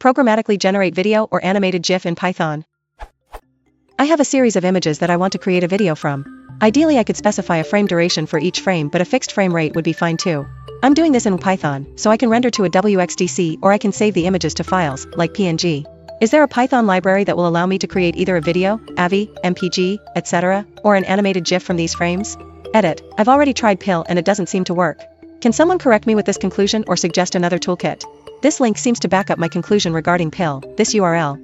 Programmatically generate video or animated GIF in Python. I have a series of images that I want to create a video from. Ideally I could specify a frame duration for each frame, but a fixed frame rate would be fine too. I'm doing this in Python, so I can render to a WXDC or I can save the images to files, like PNG. Is there a Python library that will allow me to create either a video, AVI, MPG, etc., or an animated GIF from these frames? Edit. I've already tried PIL and it doesn't seem to work. Can someone correct me with this conclusion or suggest another toolkit? This link seems to back up my conclusion regarding PIL, this URL.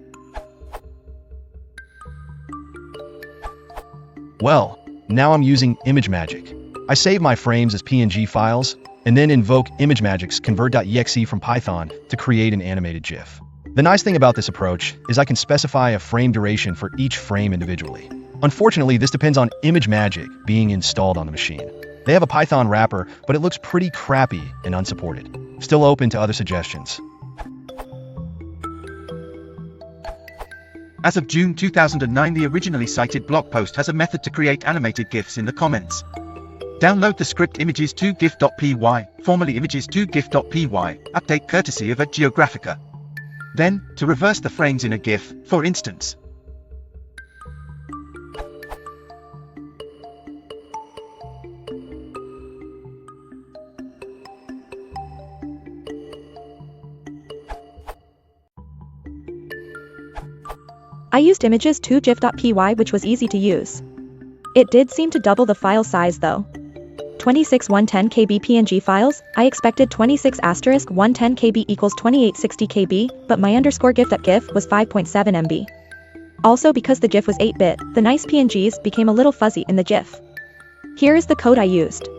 Well, now I'm using ImageMagick. I save my frames as PNG files, and then invoke ImageMagic's convert.exe from Python to create an animated GIF. The nice thing about this approach is I can specify a frame duration for each frame individually. Unfortunately, this depends on ImageMagick being installed on the machine. They have a Python wrapper, but it looks pretty crappy and unsupported. Still open to other suggestions. As of June 2009, the originally cited blog post has a method to create animated GIFs in the comments. Download the script images2gif.py, formerly images2gif.py, update courtesy of Geographica. Then, to reverse the frames in a GIF, for instance. I used images2gif.py, which was easy to use. It did seem to double the file size though. 26 110 KB PNG files, I expected 26 * 110 KB equals 2860 KB, but my _gif.gif was 5.7 MB. Also, because the GIF was 8-bit, the nice PNGs became a little fuzzy in the GIF. Here is the code I used.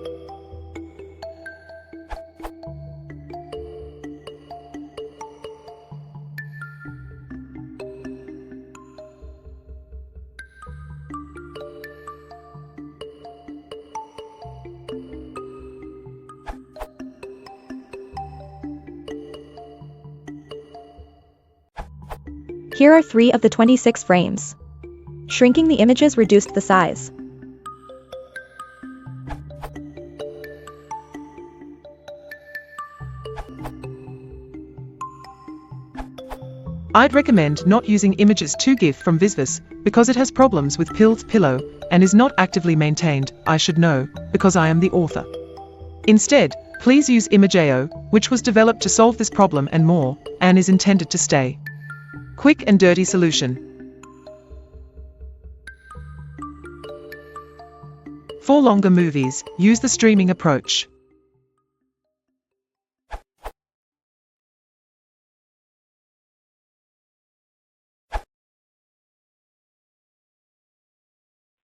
Here are 3 of the 26 frames. Shrinking the images reduced the size. I'd recommend not using images2gif from Visvis because it has problems with PIL's pillow and is not actively maintained. I should know, because I am the author. Instead, please use Imageo, which was developed to solve this problem and more, and is intended to stay. Quick and dirty solution. For longer movies, use the streaming approach.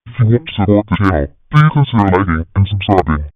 If you want to support the channel, please consider liking and subscribing.